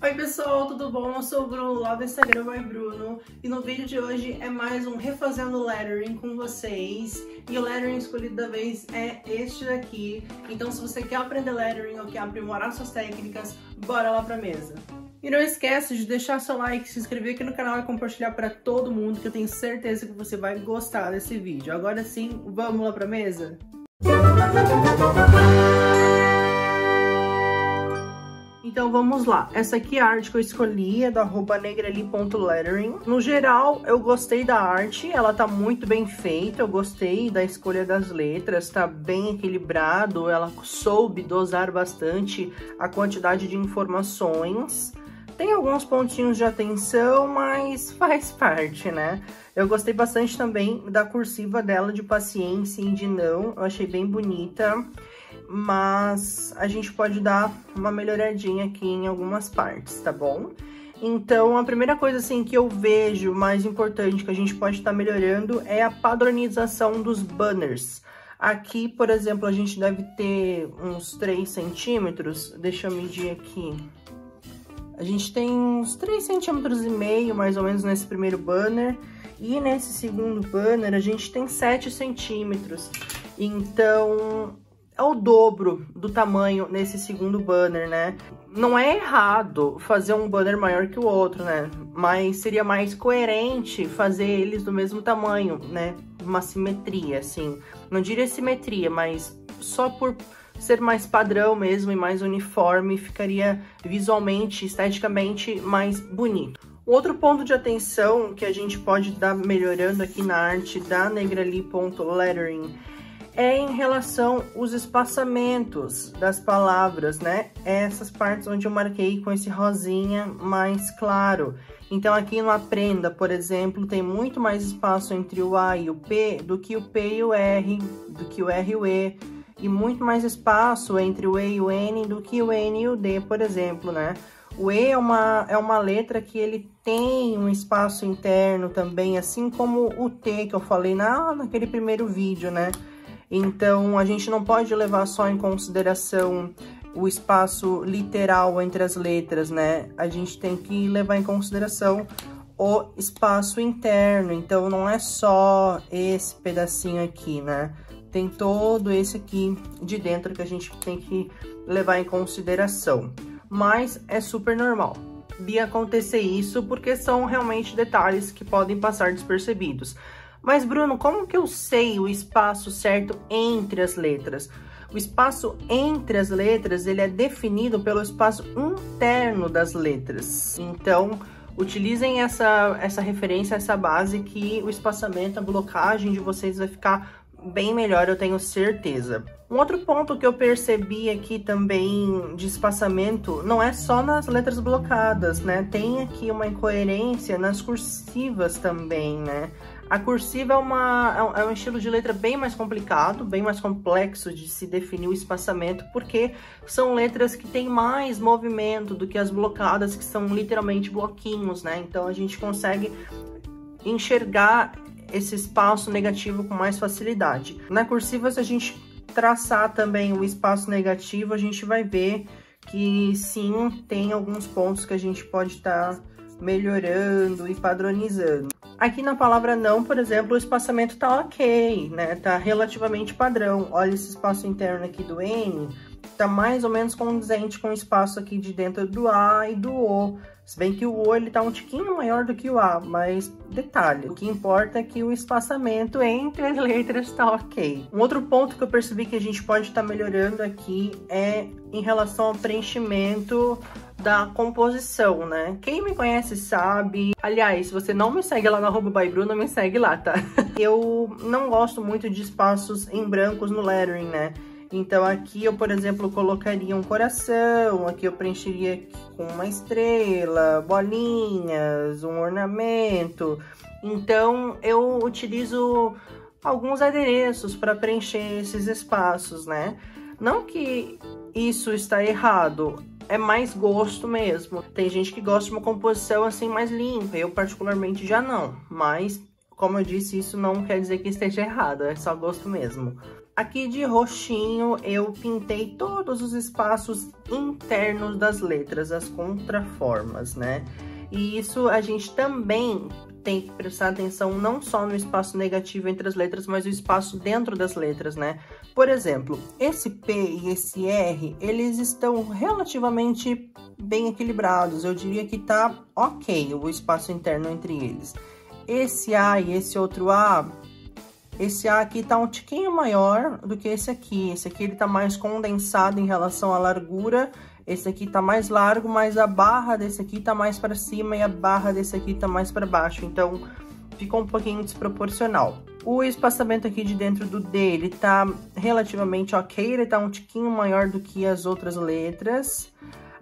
Oi pessoal, tudo bom? Eu sou o Bruno, lá do Instagram by Bruno, e no vídeo de hoje é mais um Refazendo Lettering com vocês. E o lettering escolhido da vez é este daqui. Então se você quer aprender lettering ou quer aprimorar suas técnicas, bora lá pra mesa. E não esquece de deixar seu like, se inscrever aqui no canal e compartilhar pra todo mundo, que eu tenho certeza que você vai gostar desse vídeo. Agora sim, vamos lá pra mesa? Então vamos lá, essa aqui é a arte que eu escolhi, é da @negrali.lettering. No geral, eu gostei da arte, ela tá muito bem feita, eu gostei da escolha das letras, tá bem equilibrado, ela soube dosar bastante a quantidade de informações. Tem alguns pontinhos de atenção, mas faz parte, né? Eu gostei bastante também da cursiva dela de paciência e de não, eu achei bem bonita. Mas a gente pode dar uma melhoradinha aqui em algumas partes, tá bom? Então, a primeira coisa assim que eu vejo mais importante que a gente pode estar melhorando é a padronização dos banners. Aqui, por exemplo, a gente deve ter uns 3 centímetros, deixa eu medir aqui. A gente tem uns 3,5 centímetros mais ou menos nesse primeiro banner, e nesse segundo banner a gente tem 7 centímetros. Então é o dobro do tamanho nesse segundo banner, né? Não é errado fazer um banner maior que o outro, né? Mas seria mais coerente fazer eles do mesmo tamanho, né? Uma simetria, assim. Não diria simetria, mas só por ser mais padrão mesmo e mais uniforme, ficaria visualmente, esteticamente mais bonito. Outro ponto de atenção que a gente pode estar melhorando aqui na arte da negrali.lettering é em relação aos espaçamentos das palavras, né? Essas partes onde eu marquei com esse rosinha mais claro. Então aqui no Aprenda, por exemplo, tem muito mais espaço entre o A e o P do que o P e o R, do que o R e o E. E muito mais espaço entre o E e o N do que o N e o D, por exemplo, né? O E é uma letra que ele tem um espaço interno também, assim como o T que eu falei naquele primeiro vídeo, né? Então, a gente não pode levar só em consideração o espaço literal entre as letras, né? A gente tem que levar em consideração o espaço interno. Então, não é só esse pedacinho aqui, né? Tem todo esse aqui de dentro que a gente tem que levar em consideração. Mas é super normal de acontecer isso, porque são realmente detalhes que podem passar despercebidos. Mas, Bruno, como que eu sei o espaço certo entre as letras? O espaço entre as letras, ele é definido pelo espaço interno das letras. Então, utilizem essa referência, essa base, que o espaçamento, a blocagem de vocês vai ficar bem melhor, eu tenho certeza. Um outro ponto que eu percebi aqui também de espaçamento não é só nas letras blocadas, né? Tem aqui uma incoerência nas cursivas também, né? A cursiva é um estilo de letra bem mais complicado, bem mais complexo de se definir o espaçamento, porque são letras que têm mais movimento do que as blocadas, que são literalmente bloquinhos, né? Então a gente consegue enxergar esse espaço negativo com mais facilidade. Na cursiva, se a gente traçar também o espaço negativo, a gente vai ver que sim, tem alguns pontos que a gente pode estar melhorando e padronizando. Aqui na palavra não, por exemplo, o espaçamento tá ok, né? Tá relativamente padrão. Olha esse espaço interno aqui do N, tá mais ou menos condizente com o espaço aqui de dentro do A e do O. Se bem que o O, ele tá um tiquinho maior do que o A, mas detalhe, o que importa é que o espaçamento entre as letras tá ok. Um outro ponto que eu percebi que a gente pode estar melhorando aqui é em relação ao preenchimento da composição, né? Quem me conhece sabe. Aliás, se você não me segue lá no @bybruno, me segue lá, tá? Eu não gosto muito de espaços em brancos no lettering, né? Então aqui eu, por exemplo, colocaria um coração, aqui eu preencheria com uma estrela, bolinhas, um ornamento. Então eu utilizo alguns adereços para preencher esses espaços, né? Não que isso está errado, é mais gosto mesmo. Tem gente que gosta de uma composição assim mais limpa, eu particularmente já não. Mas, como eu disse, isso não quer dizer que esteja errado, é só gosto mesmo. Aqui de roxinho eu pintei todos os espaços internos das letras, as contraformas, né? E isso a gente também tem que prestar atenção não só no espaço negativo entre as letras, mas o espaço dentro das letras, né? Por exemplo, esse P e esse R, eles estão relativamente bem equilibrados. Eu diria que tá ok o espaço interno entre eles. Esse A e esse outro A, esse A aqui tá um tiquinho maior do que esse aqui. Esse aqui ele tá mais condensado em relação à largura. Esse aqui tá mais largo, mas a barra desse aqui tá mais para cima e a barra desse aqui tá mais para baixo. Então, ficou um pouquinho desproporcional. O espaçamento aqui de dentro do D, ele tá relativamente ok. Ele tá um tiquinho maior do que as outras letras.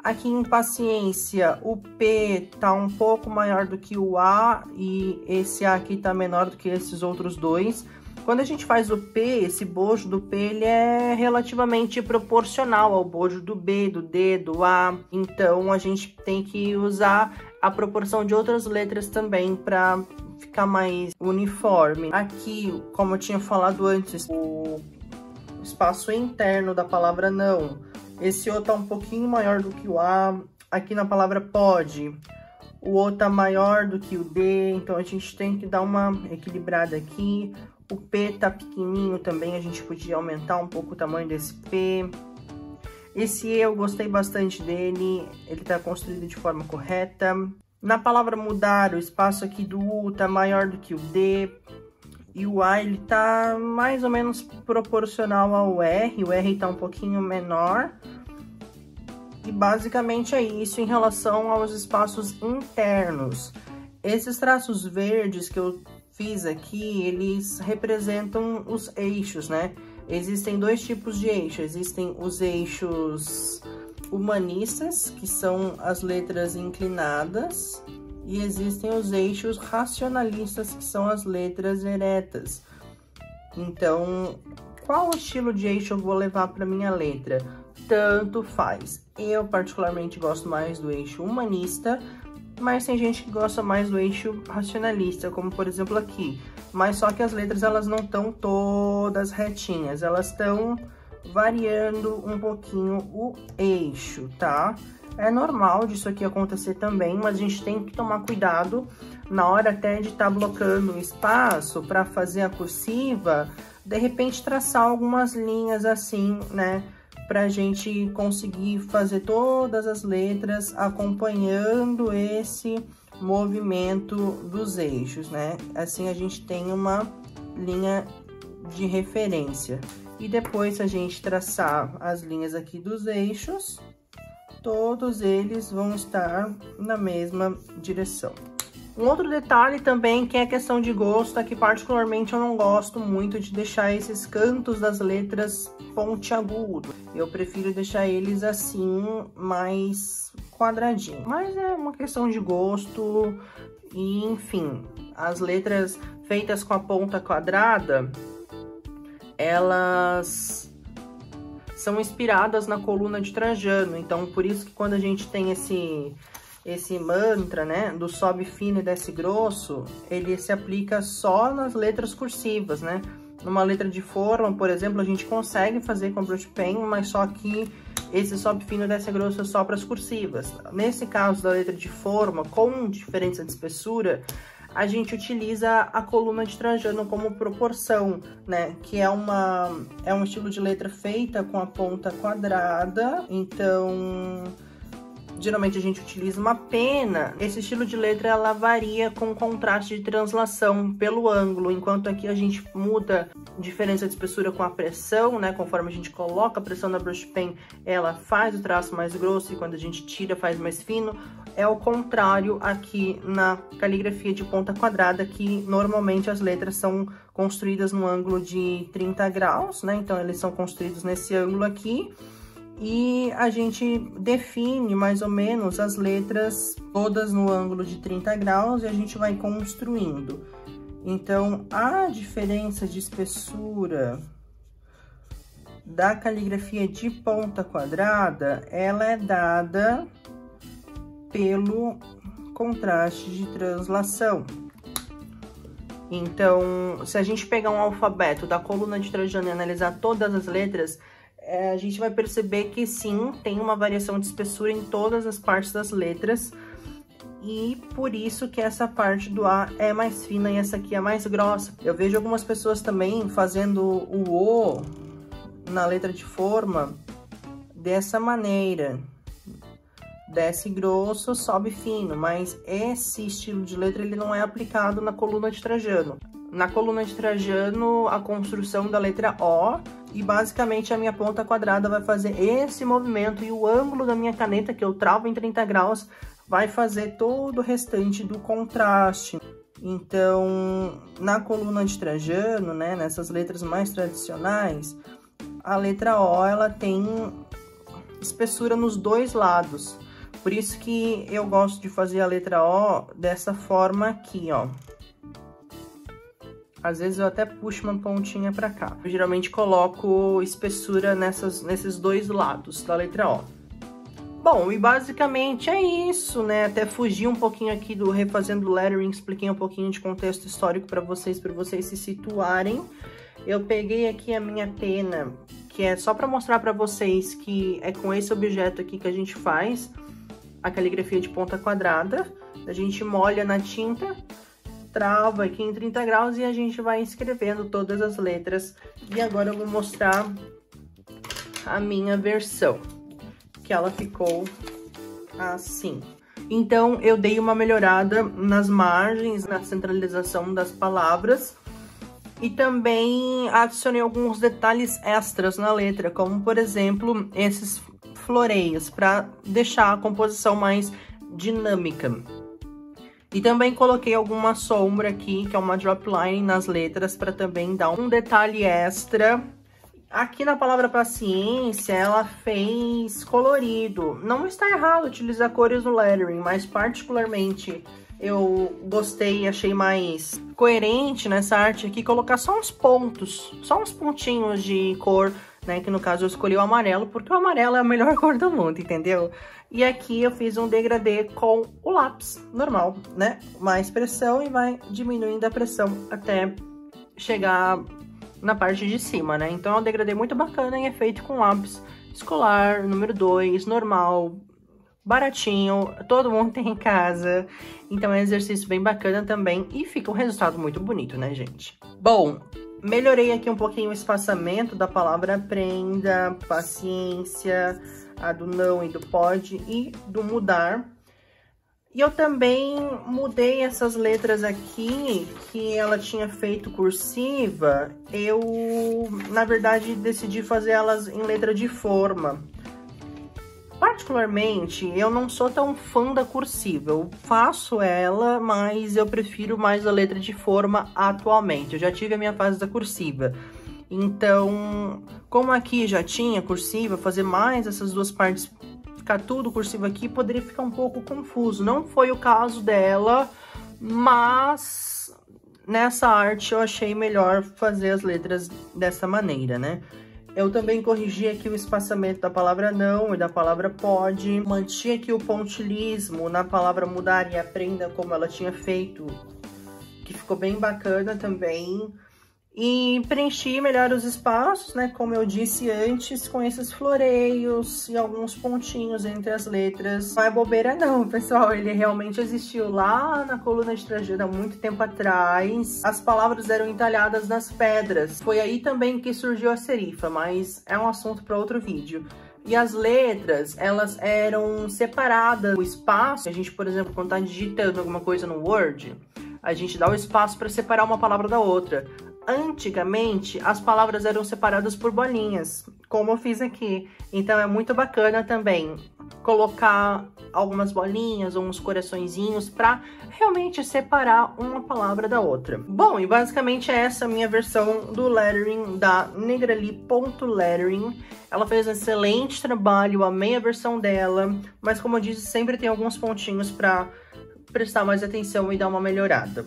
Aqui em paciência, o P tá um pouco maior do que o A e esse A aqui tá menor do que esses outros dois. Quando a gente faz o P, esse bojo do P, ele é relativamente proporcional ao bojo do B, do D, do A. Então, a gente tem que usar a proporção de outras letras também para ficar mais uniforme. Aqui, como eu tinha falado antes, o espaço interno da palavra não. Esse O tá um pouquinho maior do que o A. Aqui na palavra pode, o O tá maior do que o D. Então, a gente tem que dar uma equilibrada aqui. O P tá pequenininho também, a gente podia aumentar um pouco o tamanho desse P. Esse E eu gostei bastante dele, ele tá construído de forma correta. Na palavra mudar, o espaço aqui do U tá maior do que o D. E o A, ele tá mais ou menos proporcional ao R, o R tá um pouquinho menor. E basicamente é isso em relação aos espaços internos. Esses traços verdes que eu fiz aqui, eles representam os eixos, né? Existem dois tipos de eixo. Existem os eixos humanistas, que são as letras inclinadas, e existem os eixos racionalistas, que são as letras eretas. Então, qual estilo de eixo eu vou levar para minha letra? Tanto faz. Eu particularmente gosto mais do eixo humanista, mas tem gente que gosta mais do eixo racionalista, como por exemplo aqui. Mas só que as letras, elas não estão todas retinhas, elas estão variando um pouquinho o eixo, tá? É normal disso aqui acontecer também, mas a gente tem que tomar cuidado na hora até de estar blocando o espaço para fazer a cursiva, de repente traçar algumas linhas assim, né? Pra gente conseguir fazer todas as letras acompanhando esse movimento dos eixos, né? Assim a gente tem uma linha de referência. E depois, se a gente traçar as linhas aqui dos eixos, todos eles vão estar na mesma direção. Um outro detalhe também, que é a questão de gosto, é que particularmente eu não gosto muito de deixar esses cantos das letras pontiagudos. Eu prefiro deixar eles assim, mais quadradinho. Mas é uma questão de gosto e, enfim, as letras feitas com a ponta quadrada, elas são inspiradas na coluna de Trajano. Então, por isso que quando a gente tem esse mantra, né, do sobe fino e desce grosso, ele se aplica só nas letras cursivas, né? Numa letra de forma, por exemplo, a gente consegue fazer com brush pen, mas só que esse sobe fino e desce grosso é só para as cursivas. Nesse caso da letra de forma, com diferença de espessura, a gente utiliza a coluna de Trajano como proporção, né? Que é um estilo de letra feita com a ponta quadrada, então geralmente a gente utiliza uma pena. Esse estilo de letra, ela varia com contraste de translação pelo ângulo, enquanto aqui a gente muda diferença de espessura com a pressão, né? Conforme a gente coloca a pressão na brush pen, ela faz o traço mais grosso e quando a gente tira, faz mais fino. É o contrário aqui na caligrafia de ponta quadrada, que normalmente as letras são construídas no ângulo de 30 graus, né? Então, eles são construídos nesse ângulo aqui. E a gente define mais ou menos as letras todas no ângulo de 30 graus e a gente vai construindo. Então, a diferença de espessura da caligrafia de ponta quadrada, ela é dada pelo contraste de translação. Então, se a gente pegar um alfabeto da coluna de Trajano e analisar todas as letras, a gente vai perceber que sim, tem uma variação de espessura em todas as partes das letras. E por isso que essa parte do A é mais fina e essa aqui é mais grossa. Eu vejo algumas pessoas também fazendo o O na letra de forma dessa maneira. Desce grosso, sobe fino, mas esse estilo de letra ele não é aplicado na coluna de Trajano. Na coluna de Trajano, a construção da letra O, e basicamente a minha ponta quadrada vai fazer esse movimento, e o ângulo da minha caneta, que eu travo em 30 graus, vai fazer todo o restante do contraste. Então, na coluna de Trajano, né, nessas letras mais tradicionais, a letra O, ela tem espessura nos dois lados. Por isso que eu gosto de fazer a letra O dessa forma aqui, ó. Às vezes eu até puxo uma pontinha pra cá. Eu geralmente coloco espessura nesses dois lados da letra O. Bom, e basicamente é isso, né? Até fugi um pouquinho aqui do refazendo lettering, expliquei um pouquinho de contexto histórico para vocês se situarem. Eu peguei aqui a minha pena, que é só para mostrar para vocês que é com esse objeto aqui que a gente faz a caligrafia de ponta quadrada. A gente molha na tinta, trava aqui em 30 graus e a gente vai escrevendo todas as letras. E agora eu vou mostrar a minha versão, que ela ficou assim. Então, eu dei uma melhorada nas margens, na centralização das palavras. E também adicionei alguns detalhes extras na letra, como, por exemplo, esses floreios, para deixar a composição mais dinâmica. E também coloquei alguma sombra aqui, que é uma drop line nas letras, para também dar um detalhe extra. Aqui na palavra paciência, ela fez colorido. Não está errado utilizar cores no lettering, mas particularmente eu gostei e achei mais coerente nessa arte aqui colocar só uns pontos, só uns pontinhos de cor, né? Que no caso eu escolhi o amarelo, porque o amarelo é a melhor cor do mundo, entendeu? E aqui eu fiz um degradê com o lápis normal, né? Mais pressão e vai diminuindo a pressão até chegar na parte de cima, né? Então é um degradê muito bacana e é feito com lápis escolar, número 2, normal, baratinho, todo mundo tem em casa. Então é um exercício bem bacana também e fica um resultado muito bonito, né, gente? Bom, melhorei aqui um pouquinho o espaçamento da palavra prenda, paciência, a do não e do pode e do mudar. E eu também mudei essas letras aqui, que ela tinha feito cursiva. Eu, na verdade, decidi fazer elas em letra de forma. Particularmente, eu não sou tão fã da cursiva. Eu faço ela, mas eu prefiro mais a letra de forma atualmente. Eu já tive a minha fase da cursiva. Então, como aqui já tinha cursiva, fazer mais essas duas partes, ficar tudo cursivo aqui, poderia ficar um pouco confuso. Não foi o caso dela, mas nessa arte eu achei melhor fazer as letras dessa maneira, né? Eu também corrigi aqui o espaçamento da palavra não e da palavra pode. Mantive aqui o pontilismo na palavra mudar e aprenda como ela tinha feito, que ficou bem bacana também. E preenchi melhor os espaços, né, como eu disse antes, com esses floreios e alguns pontinhos entre as letras. Não é bobeira não, pessoal, ele realmente existiu lá na coluna de Trajano há muito tempo atrás. As palavras eram entalhadas nas pedras. Foi aí também que surgiu a serifa, mas é um assunto para outro vídeo. E as letras, elas eram separadas. O espaço, a gente, por exemplo, quando tá digitando alguma coisa no Word, a gente dá o espaço para separar uma palavra da outra. Antigamente, as palavras eram separadas por bolinhas, como eu fiz aqui. Então, é muito bacana também colocar algumas bolinhas ou uns coraçõezinhos para realmente separar uma palavra da outra. Bom, e basicamente é essa a minha versão do lettering da Negrali.lettering. Ela fez um excelente trabalho, amei a versão dela, mas como eu disse, sempre tem alguns pontinhos para prestar mais atenção e dar uma melhorada.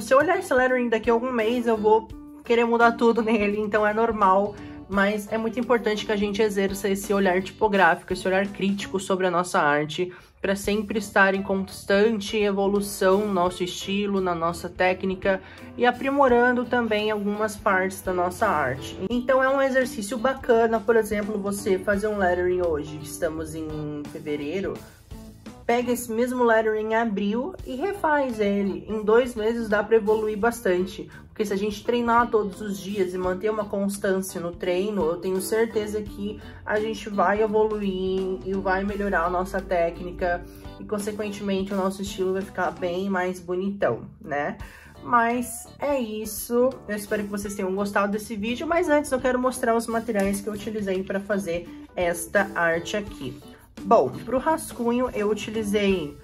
Se eu olhar esse lettering daqui a algum mês, eu vou querer mudar tudo nele, então é normal, mas é muito importante que a gente exerça esse olhar tipográfico, esse olhar crítico sobre a nossa arte, para sempre estar em constante evolução no nosso estilo, na nossa técnica e aprimorando também algumas partes da nossa arte. Então é um exercício bacana, por exemplo, você fazer um lettering hoje, estamos em fevereiro, pega esse mesmo lettering em abril e refaz ele. Em 2 meses dá para evoluir bastante. Porque se a gente treinar todos os dias e manter uma constância no treino, eu tenho certeza que a gente vai evoluir e vai melhorar a nossa técnica. E, consequentemente, o nosso estilo vai ficar bem mais bonitão, né? Mas é isso. Eu espero que vocês tenham gostado desse vídeo. Mas antes eu quero mostrar os materiais que eu utilizei para fazer esta arte aqui. Bom, para o rascunho eu utilizei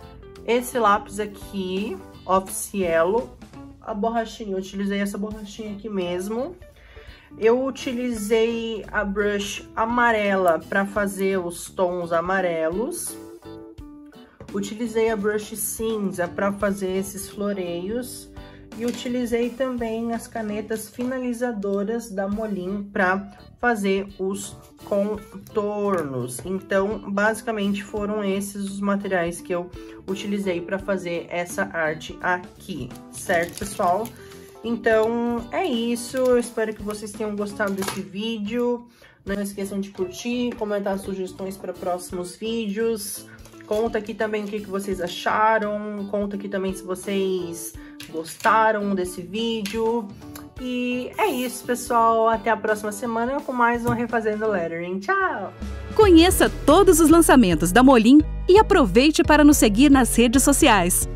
esse lápis aqui, Officiello. A borrachinha, eu utilizei essa borrachinha aqui mesmo. Eu utilizei a brush amarela para fazer os tons amarelos. Utilizei a brush cinza para fazer esses floreios. E utilizei também as canetas finalizadoras da Molin para fazer os contornos. Então, basicamente, foram esses os materiais que eu utilizei para fazer essa arte aqui, certo, pessoal? Então, é isso. Eu espero que vocês tenham gostado desse vídeo. Não esqueçam de curtir, comentar sugestões para próximos vídeos. Conta aqui também o que vocês acharam. Conta aqui também se vocês gostaram desse vídeo. E é isso, pessoal. Até a próxima semana com mais um Refazendo Lettering. Tchau! Conheça todos os lançamentos da Molin e aproveite para nos seguir nas redes sociais.